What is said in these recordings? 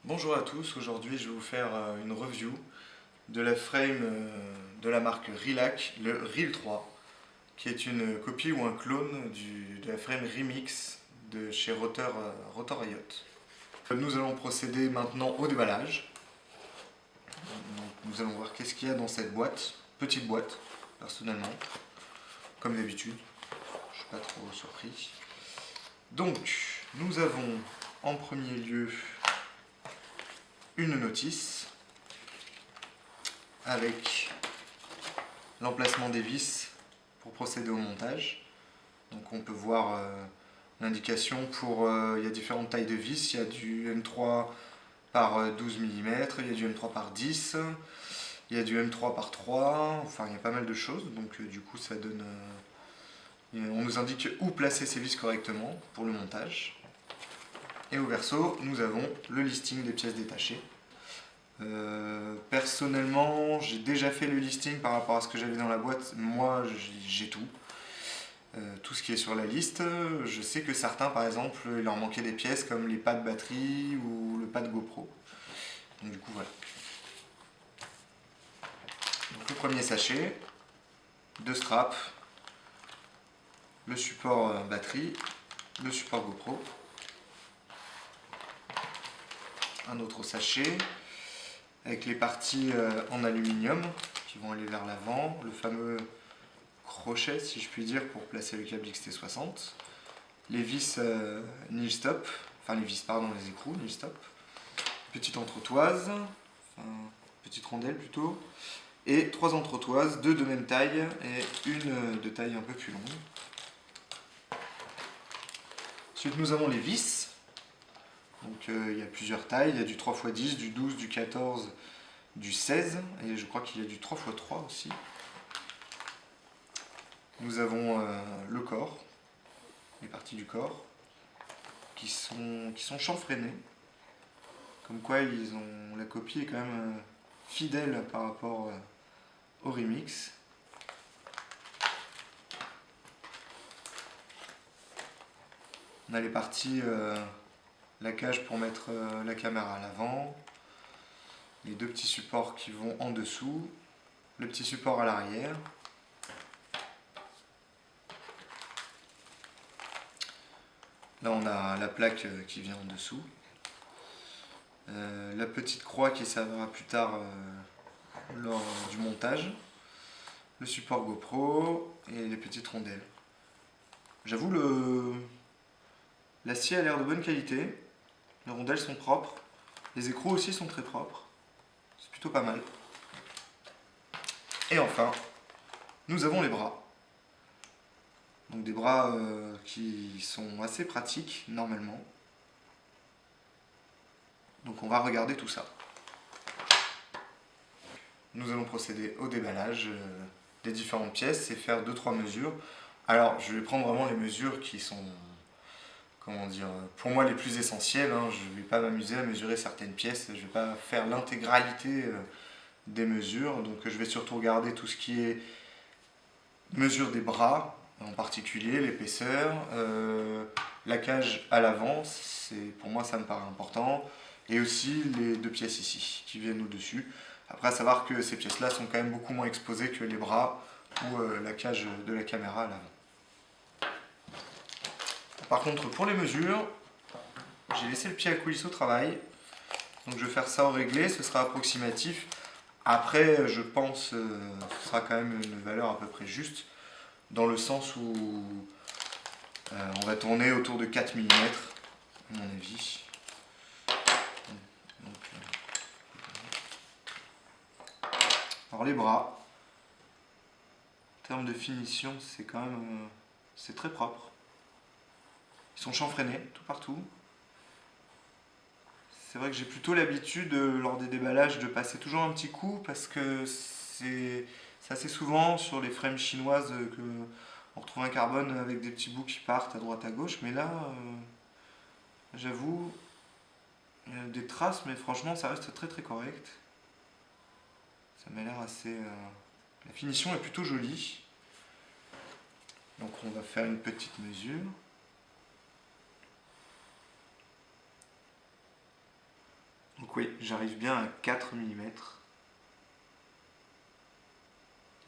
Bonjour à tous, aujourd'hui je vais vous faire une review de la frame de la marque Rilac, le Reel 3, qui est une copie ou un clone de la frame Remix de chez Rotor Riot. Nous allons procéder maintenant au déballage. Donc, nous allons voir qu'est-ce qu'il y a dans cette boîte, petite boîte, personnellement, comme d'habitude, je ne suis pas trop surpris. Donc, nous avons en premier lieu une notice avec l'emplacement des vis pour procéder au montage. Donc on peut voir l'indication pour... il y a différentes tailles de vis, il y a du M3 par 12 mm, il y a du M3 par 10, il y a du M3 par 3, enfin il y a pas mal de choses, donc du coup ça donne... on nous indique où placer ces vis correctement pour le montage. Et au verso, nous avons le listing des pièces détachées. Personnellement, j'ai déjà fait le listing par rapport à ce que j'avais dans la boîte. Moi, j'ai tout. Tout ce qui est sur la liste. Je sais que certains, par exemple, il leur manquait des pièces comme les pads batterie ou le pad GoPro. Donc du coup, voilà. Donc, le premier sachet, 2 straps, le support batterie, le support GoPro. Un autre sachet avec les parties en aluminium qui vont aller vers l'avant, le fameux crochet si je puis dire pour placer le câble XT60, les vis nil stop, enfin les vis pardon, les écrous nil stop, petite entretoise, enfin, petite rondelle plutôt, et 3 entretoises, 2 de même taille et une de taille un peu plus longue. Ensuite nous avons les vis. Donc il y a plusieurs tailles, il y a du 3x10, du 12, du 14, du 16, et je crois qu'il y a du 3x3 aussi. Nous avons le corps, les parties du corps, qui sont chanfreinées, comme quoi la copie est quand même fidèle par rapport au remix. On a les parties... la cage pour mettre la caméra à l'avant, les 2 petits supports qui vont en dessous, le petit support à l'arrière. Là on a la plaque qui vient en dessous, la petite croix qui servira plus tard lors du montage, le support GoPro et les petites rondelles. J'avoue l'acier a l'air de bonne qualité. Les rondelles sont propres, les écrous aussi sont très propres, c'est plutôt pas mal. Et enfin, nous avons les bras. Donc des bras qui sont assez pratiques normalement. Donc on va regarder tout ça. Nous allons procéder au déballage des différentes pièces et faire 2-3 mesures. Alors je vais prendre vraiment les mesures qui sont... comment dire, pour moi les plus essentielles, hein. Je ne vais pas m'amuser à mesurer certaines pièces, je ne vais pas faire l'intégralité des mesures, donc je vais surtout regarder tout ce qui est mesure des bras, en particulier l'épaisseur, la cage à l'avant, pour moi ça me paraît important, et aussi les 2 pièces ici qui viennent au-dessus. Après à savoir que ces pièces là sont quand même beaucoup moins exposées que les bras ou la cage de la caméra à l'avant. Par contre, pour les mesures, j'ai laissé le pied à coulisse au travail. Donc je vais faire ça au réglé, ce sera approximatif. Après, je pense que ce sera quand même une valeur à peu près juste, dans le sens où on va tourner autour de 4 mm, à mon avis. Donc, alors les bras, en termes de finition, c'est quand même c'est très propre. Ils sont chanfreinés tout partout. C'est vrai que j'ai plutôt l'habitude lors des déballages de passer toujours un petit coup parce que c'est assez souvent sur les frames chinoises que on retrouve un carbone avec des petits bouts qui partent à droite à gauche, mais là j'avoue il y a des traces, mais franchement ça reste très très correct. Ça m'a l'air assez... La finition est plutôt jolie. Donc on va faire une petite mesure. Donc oui, j'arrive bien à 4 mm.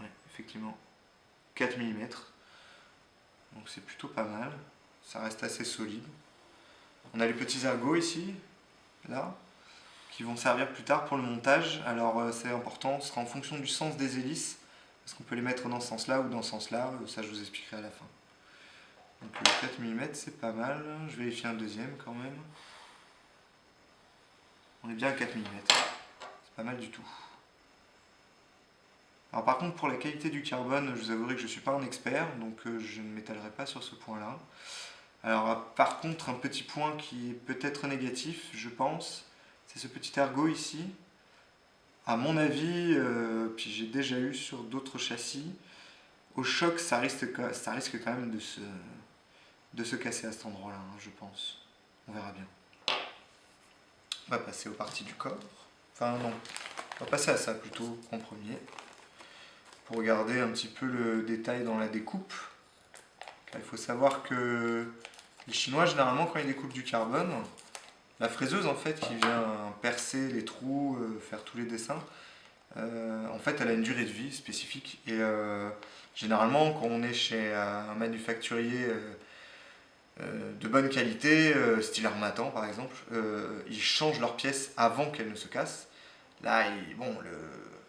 Ouais, effectivement, 4 mm. Donc c'est plutôt pas mal. Ça reste assez solide. On a les petits ergots ici, là, qui vont servir plus tard pour le montage. Alors c'est important, ce sera en fonction du sens des hélices. Est-ce qu'on peut les mettre dans ce sens-là ou dans ce sens-là? Ça, je vous expliquerai à la fin. Donc 4 mm, c'est pas mal. Je vérifie un deuxième quand même. On est bien à 4 mm. C'est pas mal du tout. Alors par contre, pour la qualité du carbone, je vous avouerai que je ne suis pas un expert, donc je ne m'étalerai pas sur ce point-là. Alors par contre, un petit point qui est peut-être négatif, je pense, c'est ce petit ergot ici. À mon avis, puis j'ai déjà eu sur d'autres châssis, au choc, ça risque quand même de se casser à cet endroit-là, hein, je pense. On verra bien. On va passer aux parties du corps. Enfin non, on va passer à ça plutôt en premier. Pour regarder un petit peu le détail dans la découpe. Il faut savoir que les Chinois, généralement, quand ils découpent du carbone, la fraiseuse en fait qui vient percer les trous, faire tous les dessins, en fait elle a une durée de vie spécifique. Et généralement, quand on est chez un manufacturier de bonne qualité, style Harmattan par exemple, ils changent leurs pièces avant qu'elles ne se cassent. Là,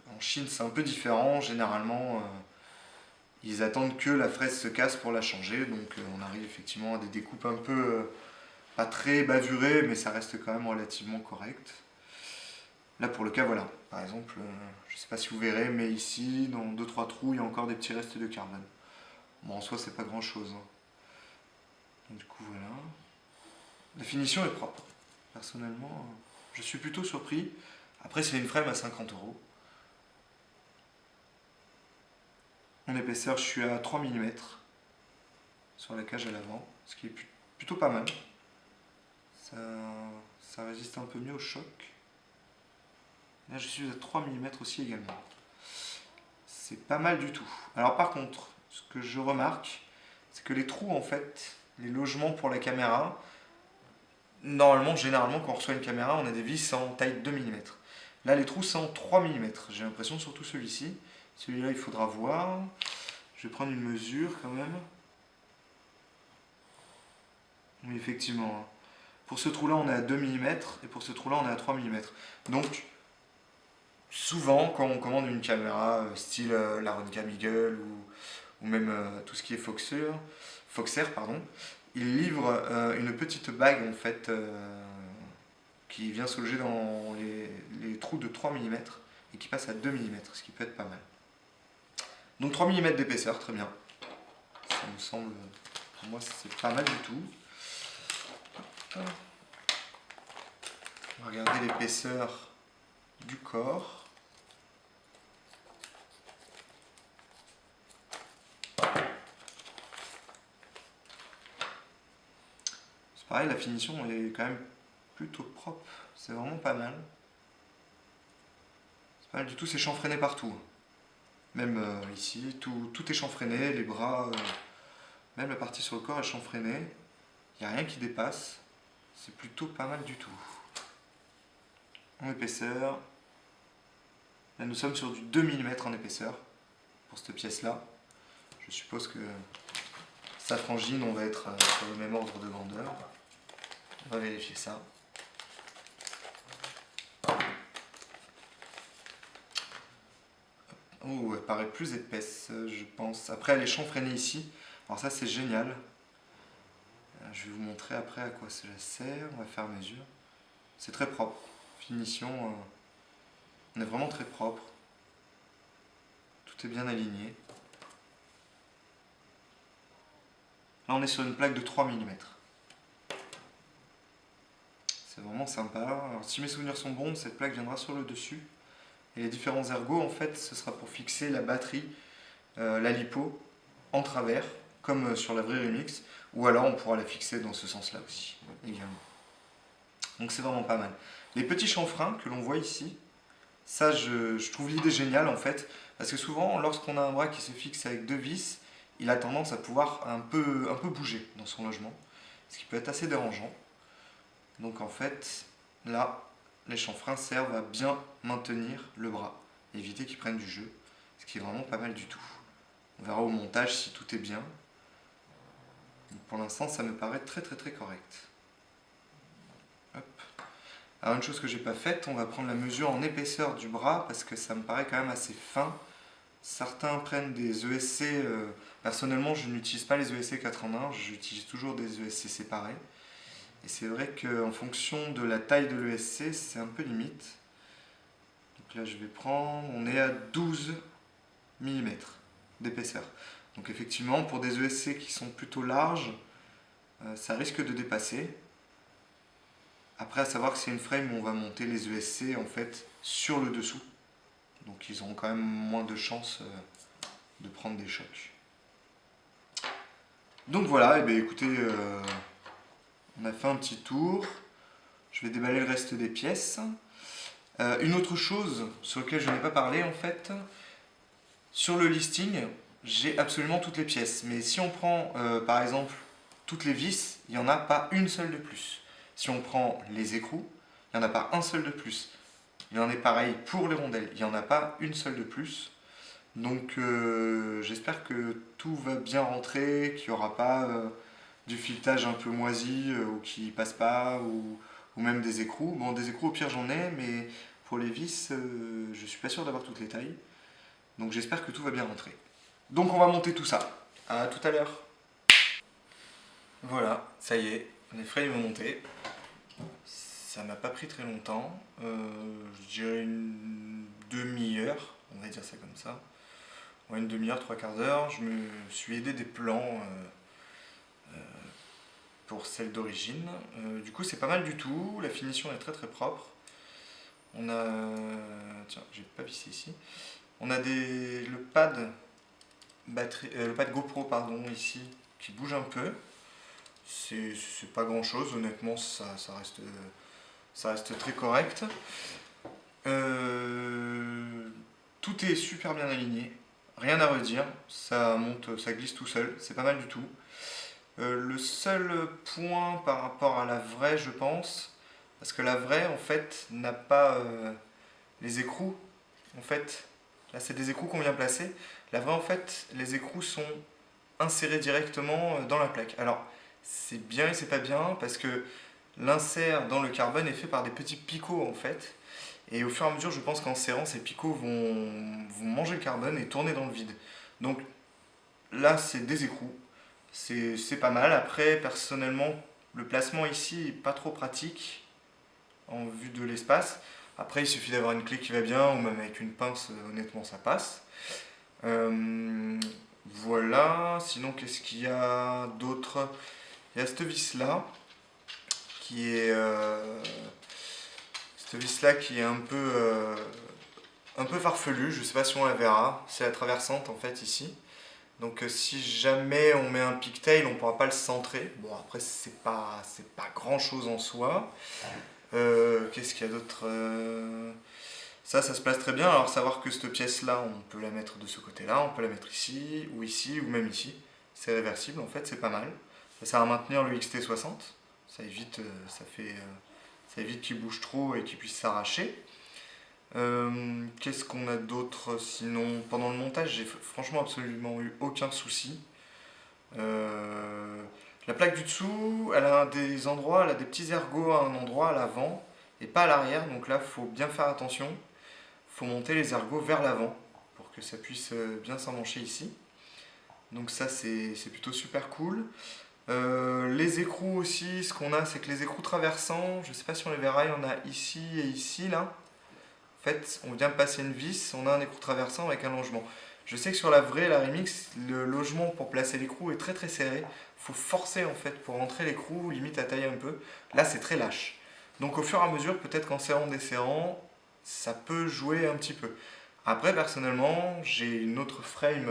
en Chine, c'est un peu différent. Généralement, ils attendent que la fraise se casse pour la changer. Donc, on arrive effectivement à des découpes un peu pas très bavurées, mais ça reste quand même relativement correct. Là, pour le cas, voilà. Par exemple, je ne sais pas si vous verrez, mais ici, dans 2-3 trous, il y a encore des petits restes de carbone. Bon, en soi, c'est pas grand-chose. Hein. Donc, du coup, voilà. La finition est propre. Personnellement, je suis plutôt surpris. Après, c'est une frame à 50 €. En épaisseur, je suis à 3 mm sur la cage à l'avant, ce qui est plutôt pas mal. Ça résiste un peu mieux au choc. Là, je suis à 3 mm aussi également. C'est pas mal du tout. Alors par contre, ce que je remarque, c'est que les trous, en fait, les logements pour la caméra, normalement, généralement, quand on reçoit une caméra, on a des vis en taille 2 mm. Là, les trous, c'est en 3 mm. J'ai l'impression, surtout celui-ci. Celui-là, il faudra voir. Je vais prendre une mesure quand même. Oui, effectivement. Pour ce trou-là, on est à 2 mm et pour ce trou-là, on est à 3 mm. Donc, souvent, quand on commande une caméra style la Roncam Eagle ou même tout ce qui est Foxer, pardon, ils livrent une petite bague en fait qui vient se loger dans les trous de 3 mm et qui passe à 2 mm, ce qui peut être pas mal. Donc 3 mm d'épaisseur, très bien. Ça me semble, pour moi, c'est pas mal du tout. On va regarder l'épaisseur du corps. C'est pareil, la finition est quand même plutôt propre. C'est vraiment pas mal. C'est pas mal du tout, c'est chanfreiné partout. Même ici, tout est chanfreiné, les bras, même la partie sur le corps est chanfreinée. Il n'y a rien qui dépasse. C'est plutôt pas mal du tout. En épaisseur, là nous sommes sur du 2 mm en épaisseur pour cette pièce-là. Je suppose que sa frangine, on va être sur le même ordre de grandeur. On va vérifier ça. Oh, elle paraît plus épaisse, je pense. Après, elle est chanfreinée ici. Alors ça, c'est génial. Je vais vous montrer après à quoi cela sert. On va faire mesure. C'est très propre. Finition, on est vraiment très propre. Tout est bien aligné. Là, on est sur une plaque de 3 mm. C'est vraiment sympa. Alors, si mes souvenirs sont bons, cette plaque viendra sur le dessus. Et les différents ergots, en fait, ce sera pour fixer la batterie, la lipo, en travers, comme sur la vraie Remix. Ou alors, on pourra la fixer dans ce sens-là aussi, également. Donc, c'est vraiment pas mal. Les petits chanfreins que l'on voit ici, ça, je trouve l'idée géniale, en fait. Parce que souvent, lorsqu'on a un bras qui se fixe avec 2 vis, il a tendance à pouvoir un peu bouger dans son logement. Ce qui peut être assez dérangeant. Donc, en fait, là, les chanfreins servent à bien maintenir le bras, éviter qu'il prenne du jeu, ce qui est vraiment pas mal du tout. On verra au montage si tout est bien. Pour l'instant, ça me paraît très correct. Hop. Alors une chose que j'ai pas faite, on va prendre la mesure en épaisseur du bras parce que ça me paraît quand même assez fin. Certains prennent des ESC, personnellement je n'utilise pas les ESC 4 en 1, j'utilise toujours des ESC séparés. Et c'est vrai qu'en fonction de la taille de l'ESC, c'est un peu limite. Donc là je vais prendre, on est à 12 mm d'épaisseur. Donc effectivement, pour des ESC qui sont plutôt larges, ça risque de dépasser. Après, à savoir que c'est une frame où on va monter les ESC en fait sur le dessous. Donc ils auront quand même moins de chances de prendre des chocs. Donc voilà, et bien écoutez, on a fait un petit tour. Je vais déballer le reste des pièces. Une autre chose sur laquelle je n'ai pas parlé en fait, sur le listing, j'ai absolument toutes les pièces. Mais si on prend par exemple toutes les vis, il n'y en a pas une seule de plus. Si on prend les écrous, il n'y en a pas un seul de plus. Il en est pareil pour les rondelles, il n'y en a pas une seule de plus. Donc j'espère que tout va bien rentrer, qu'il n'y aura pas du filetage un peu moisi ou qui passe pas, ou même des écrous. Bon, des écrous au pire j'en ai, mais pour les vis, je suis pas sûr d'avoir toutes les tailles. Donc j'espère que tout va bien rentrer. Donc on va monter tout ça. À tout à l'heure. Voilà, ça y est, les frames ont monté. Ça m'a pas pris très longtemps, je dirais une demi-heure, on va dire ça comme ça. Ouais, une demi-heure, trois quarts d'heure. Je me suis aidé des plans pour celle d'origine. Du coup, c'est pas mal du tout, la finition est très propre. On a. Tiens, j'ai pas vissé ici. On a le pad GoPro pardon, ici qui bouge un peu. C'est pas grand chose, honnêtement, ça reste très correct. Tout est super bien aligné, rien à redire, ça monte, ça glisse tout seul, c'est pas mal du tout. Le seul point par rapport à la vraie, je pense, parce que la vraie en fait n'a pas les écrous, en fait, là c'est des écrous qu'on vient placer. La vraie en fait, les écrous sont insérés directement dans la plaque. Alors c'est bien et c'est pas bien parce que l'insert dans le carbone est fait par des petits picots en fait. Et au fur et à mesure, je pense qu'en serrant, ces picots vont manger le carbone et tourner dans le vide. Donc là, c'est des écrous. C'est pas mal. Après, personnellement, le placement ici est pas trop pratique en vue de l'espace. Après, il suffit d'avoir une clé qui va bien ou même avec une pince, honnêtement, ça passe. Voilà. Sinon, qu'est-ce qu'il y a d'autre? Il y a cette vis-là qui est... Cette vis-là qui est un peu farfelue, je sais pas si on la verra, c'est la traversante en fait ici. Donc si jamais on met un pigtail, on pourra pas le centrer. Bon après c'est pas grand chose en soi. Qu'est-ce qu'il y a d'autre? Ça se place très bien. Alors savoir que cette pièce-là, on peut la mettre de ce côté-là, on peut la mettre ici, ou même ici. C'est réversible en fait, c'est pas mal. Ça va maintenir le XT60, ça évite, ça évite qu'il bouge trop et qu'il puisse s'arracher. Qu'est-ce qu'on a d'autre sinon? Pendant le montage, j'ai franchement absolument eu aucun souci. La plaque du dessous, elle a des endroits, elle a des petits ergots à un endroit à l'avant et pas à l'arrière. Donc là, il faut bien faire attention. Il faut monter les ergots vers l'avant pour que ça puisse bien s'emmancher ici. Donc ça, c'est plutôt super cool. Les écrous aussi, ce qu'on a, c'est que les écrous traversants, je ne sais pas si on les verra, il y en a ici et ici, là. En fait, on vient passer une vis, on a un écrou traversant avec un logement. Je sais que sur la vraie, la Remix, le logement pour placer l'écrou est très serré. Il faut forcer en fait pour rentrer l'écrou, limite à tailler un peu. Là, c'est très lâche. Donc au fur et à mesure, peut-être qu'en serrant, desserrant, ça peut jouer un petit peu. Après, personnellement, j'ai une autre frame,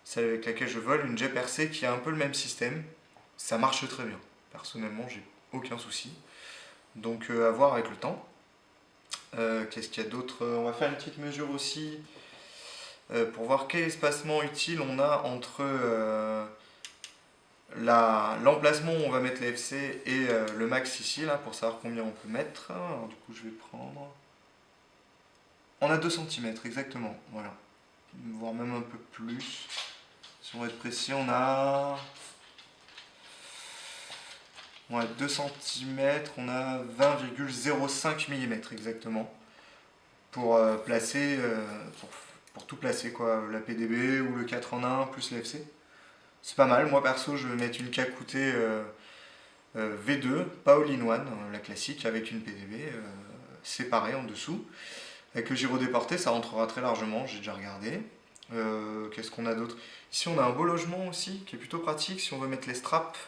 celle avec laquelle je vole, une Jet RC qui a un peu le même système. Ça marche très bien. Personnellement, j'ai aucun souci. Donc à voir avec le temps. Qu'est-ce qu'il y a d'autre? On va faire une petite mesure aussi pour voir quel espacement utile on a entre l'emplacement où on va mettre les FC et le max ici, là, pour savoir combien on peut mettre. Alors, du coup, je vais prendre... On a 2 cm, exactement, voilà. Voire même un peu plus. Si on va être précis, on a 2 cm, on a 20,05 mm exactement. Pour placer, pour tout placer, quoi. La PDB ou le 4 en 1 plus l'FC. C'est pas mal. Moi perso, je vais mettre une Kakute V2, pas all-in-one, la classique, avec une PDB séparée en dessous. Avec le gyro déporté, ça rentrera très largement, j'ai déjà regardé. Qu'est-ce qu'on a d'autre? Ici, on a un beau logement aussi, qui est plutôt pratique si on veut mettre les straps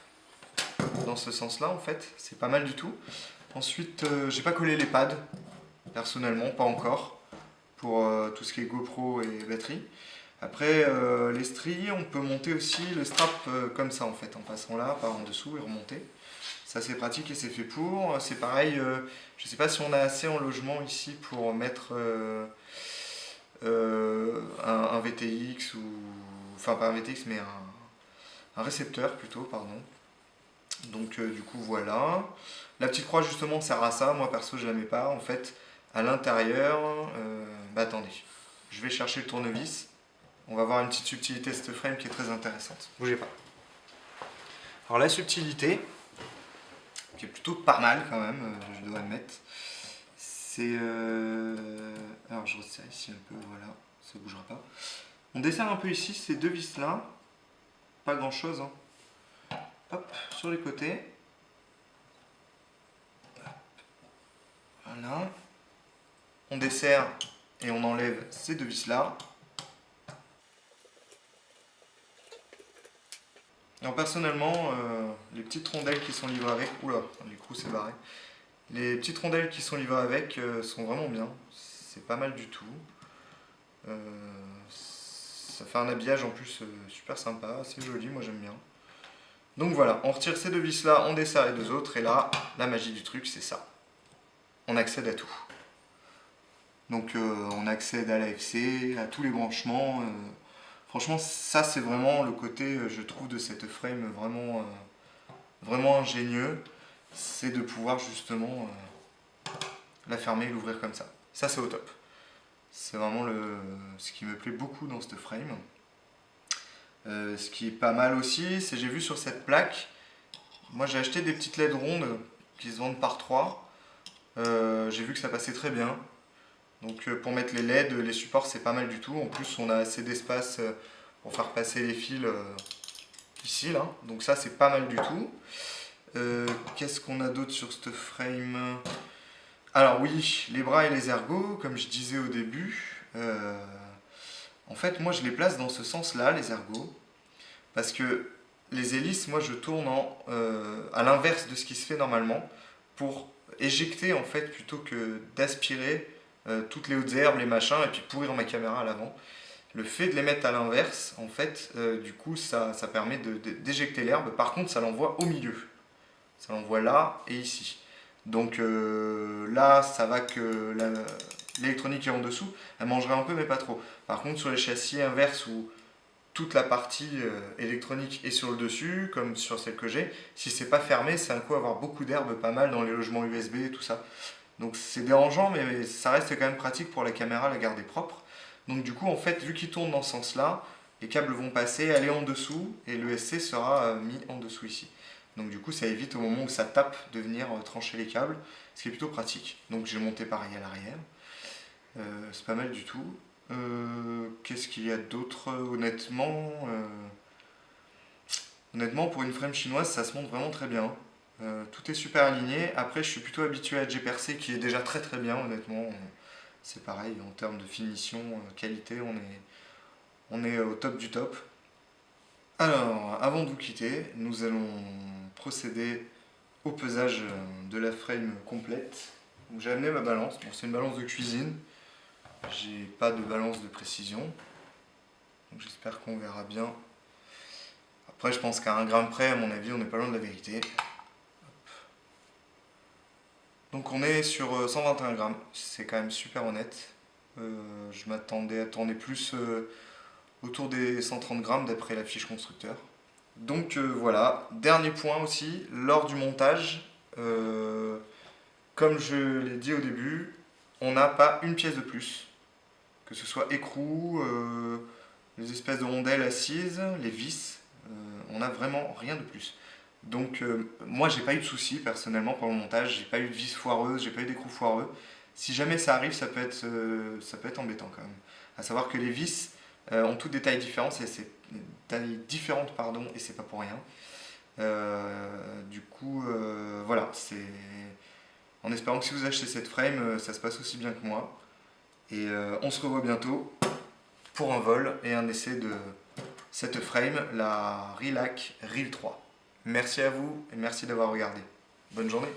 dans ce sens-là, en fait. C'est pas mal du tout. Ensuite, j'ai pas collé les pads, personnellement, pas encore, pour tout ce qui est GoPro et batterie. Après, les stries, on peut monter aussi le strap comme ça, en fait, en passant là, par en dessous et remonter. Ça, c'est pratique et c'est fait pour. C'est pareil, je sais pas si on a assez en logement ici pour mettre un VTX ou... Enfin, pas un VTX, mais un récepteur plutôt, pardon. Donc, du coup, voilà. La petite croix, justement, sert à ça. Moi, perso, je la mets pas. En fait, à l'intérieur... bah, attendez. Je vais chercher le tournevis. On va voir une petite subtilité de ce frame qui est très intéressante. Bougez pas. Alors, la subtilité, qui est plutôt pas mal quand même, je dois admettre, c'est... Alors, je resserre ici un peu, voilà. Ça bougera pas. On desserre un peu ici ces 2 vis là. Pas grand chose, hein. Hop, sur les côtés. Voilà. On desserre et on enlève ces 2 vis là. Alors personnellement, les petites rondelles qui sont livrées avec... Oula, du coup c'est barré. Les petites rondelles qui sont livrées avec sont vraiment bien. C'est pas mal du tout. Ça fait un habillage en plus super sympa, assez joli, moi j'aime bien. Donc voilà, on retire ces 2 vis là, on desserre les 2 autres et là, la magie du truc c'est ça. On accède à tout. Donc on accède à l'AFC, à tous les branchements. Franchement, ça c'est vraiment le côté, je trouve, de cette frame vraiment, vraiment ingénieux. C'est de pouvoir justement la fermer et l'ouvrir comme ça. Ça c'est au top. C'est vraiment ce qui me plaît beaucoup dans cette frame. Ce qui est pas mal aussi, c'est j'ai vu sur cette plaque, moi j'ai acheté des petites LED rondes qui se vendent par 3. J'ai vu que ça passait très bien. Donc pour mettre les LED, les supports c'est pas mal du tout. En plus on a assez d'espace pour faire passer les fils ici là. Donc ça c'est pas mal du tout. Qu'est-ce qu'on a d'autre sur cette frame? Alors oui, les bras et les ergots, comme je disais au début. En fait moi je les place dans ce sens là, les ergots. Parce que les hélices, moi je tourne à l'inverse de ce qui se fait normalement. Pour éjecter en fait plutôt que d'aspirer toutes les hautes herbes, les machins, et puis pourrir ma caméra à l'avant. Le fait de les mettre à l'inverse, en fait, du coup, ça permet d'éjecter l'herbe. Par contre, ça l'envoie au milieu. Ça l'envoie là et ici. Donc là, ça va que l'électronique qui est en dessous, elle mangerait un peu, mais pas trop. Par contre, sur les châssis inverses où toute la partie électronique est sur le dessus, comme sur celle que j'ai, si c'est pas fermé, c'est un coup avoir beaucoup d'herbe, pas mal dans les logements USB et tout ça. Donc c'est dérangeant, mais ça reste quand même pratique pour la caméra, la garder propre. Donc du coup, en fait, vu qu'il tourne dans ce sens-là, les câbles vont passer, aller en dessous, et le SC sera mis en dessous ici. Donc du coup, ça évite au moment où ça tape de venir trancher les câbles, ce qui est plutôt pratique. Donc j'ai monté pareil à l'arrière. C'est pas mal du tout. Qu'est-ce qu'il y a d'autre? Honnêtement, pour une frame chinoise, ça se monte vraiment très bien. Tout est super aligné. Après, je suis plutôt habitué à G-Percé qui est déjà très très bien, honnêtement. C'est pareil, en termes de finition, qualité, on est au top du top. Alors, avant de vous quitter, nous allons procéder au pesage de la frame complète. J'ai amené ma balance. Bon, c'est une balance de cuisine. J'ai pas de balance de précision. Donc j'espère qu'on verra bien. Après, je pense qu'à 1 gramme près, à mon avis, on n'est pas loin de la vérité. Donc on est sur 121 grammes, c'est quand même super honnête. Je m'attendais à tourner plus autour des 130 grammes d'après la fiche constructeur. Donc voilà, dernier point aussi, lors du montage, comme je l'ai dit au début, on n'a pas une pièce de plus, que ce soit écrou, les espèces de rondelles assises, les vis, on n'a vraiment rien de plus. Donc moi j'ai pas eu de soucis personnellement pendant le montage, j'ai pas eu de vis foireuses, j'ai pas eu d'écrou foireux. Si jamais ça arrive, ça peut être embêtant quand même. À savoir que les vis ont toutes des tailles différentes, c'est des tailles différentes pardon, et c'est pas pour rien. Voilà, c'est en espérant que si vous achetez cette frame, ça se passe aussi bien que moi. Et on se revoit bientôt pour un vol et un essai de cette frame, la Rilac Reel 3. Merci à vous et merci d'avoir regardé. Bonne journée.